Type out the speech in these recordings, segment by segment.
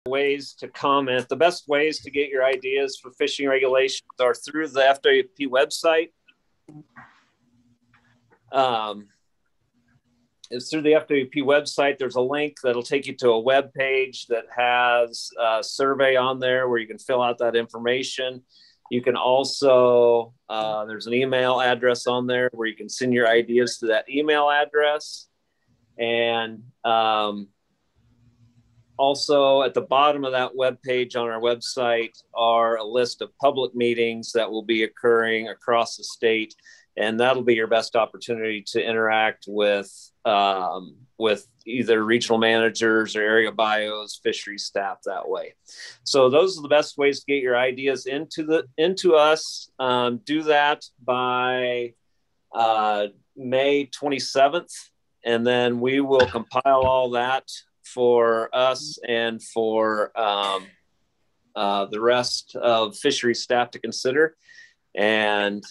ways to comment. The best ways to get your ideas for fishing regulations are through the FWP website. It's through the FWP website. There's a link that'll take you to a web page that has a survey on there where you can fill out that information. You can also, there's an email address on there where you can send your ideas to that email address. And also at the bottom of that web page on our website are a list of public meetings that will be occurring across the state. And that'll be your best opportunity to interact with either regional managers or area bios, fisheries staff that way. So those are the best ways to get your ideas into us. Do that by May 27th, and then we will compile all that for us and for the rest of fisheries staff to consider. And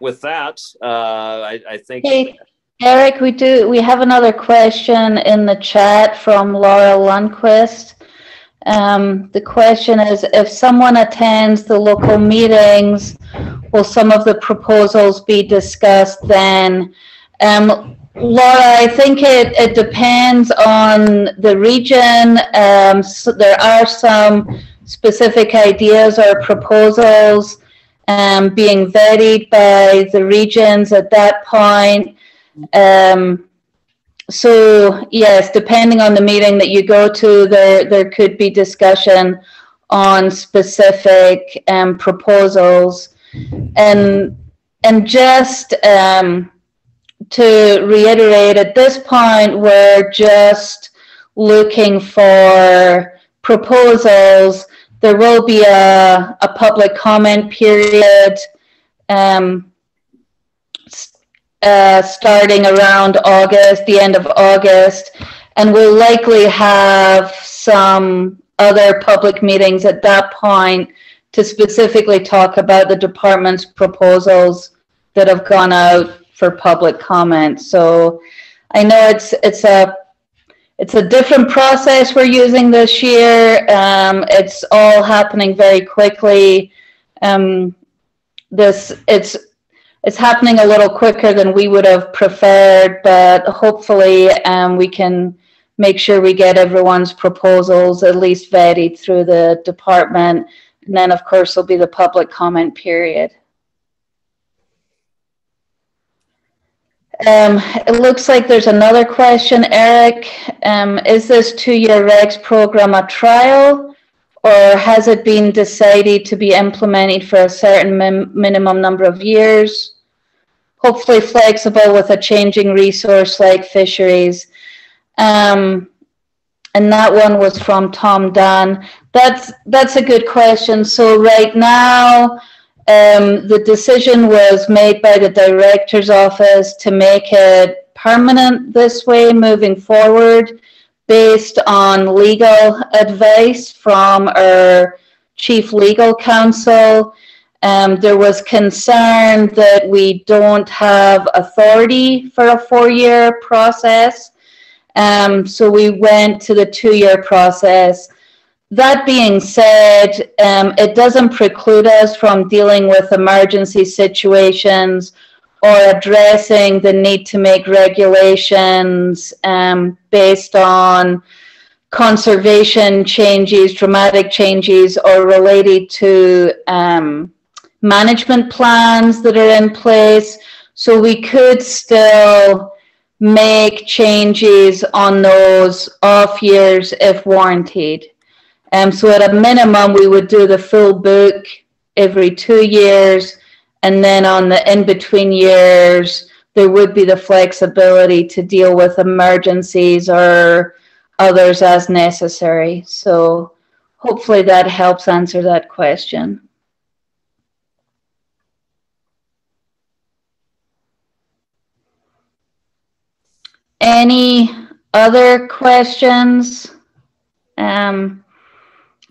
with that, I think. Hey, Eric, we have another question in the chat from Laura Lundquist. The question is, if someone attends the local meetings, will some of the proposals be discussed then? Laura, I think it depends on the region. So there are some specific ideas or proposals being vetted by the regions at that point. So yes, depending on the meeting that you go to, there could be discussion on specific proposals. And just to reiterate, at this point, we're just looking for proposals. There will be a public comment period starting around August, the end of August, and we'll likely have some other public meetings at that point to specifically talk about the department's proposals that have gone out for public comment. So I know it's a different process we're using this year. It's all happening very quickly. It's happening a little quicker than we would have preferred, but hopefully we can make sure we get everyone's proposals at least vetted through the department. And then, of course, there'll be the public comment period. It looks like there's another question, Eric. Is this 2-year regs program a trial, or has it been decided to be implemented for a certain minimum number of years? Hopefully flexible with a changing resource like fisheries. And that one was from Tom Dunn. That's a good question. So right now, the decision was made by the director's office to make it permanent this way moving forward, based on legal advice from our chief legal counsel. There was concern that we don't have authority for a 4-year process. So we went to the 2-year process. That being said, it doesn't preclude us from dealing with emergency situations or addressing the need to make regulations based on conservation changes, dramatic changes, or related to management plans that are in place. So we could still make changes on those off years if warranted. So at a minimum, we would do the full book every 2 years, and then on the in-between years, there would be the flexibility to deal with emergencies or others as necessary. So hopefully that helps answer that question. Any other questions?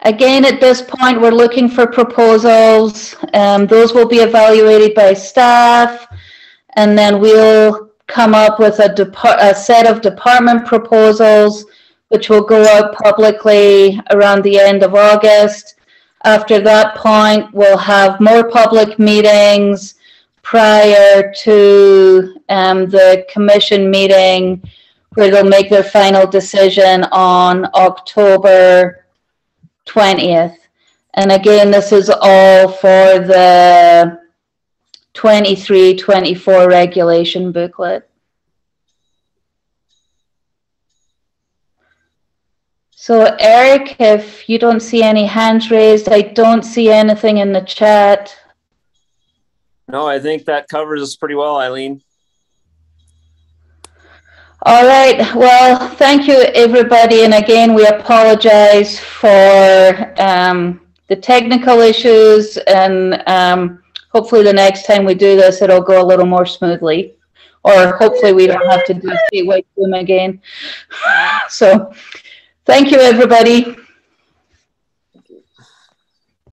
Again, at this point, we're looking for proposals. Those will be evaluated by staff, and then we'll come up with a set of department proposals which will go out publicly around the end of August. After that point, we'll have more public meetings prior to the commission meeting, where they'll make their final decision on October 20th. And again, this is all for the 23-24 regulation booklet. So Eric, if you don't see any hands raised, I don't see anything in the chat. No, I think that covers us pretty well, Eileen. All right. Well, thank you, everybody. And again, we apologize for the technical issues, and hopefully the next time we do this, it'll go a little more smoothly, or hopefully we don't have to do statewide Zoom again. So thank you, everybody.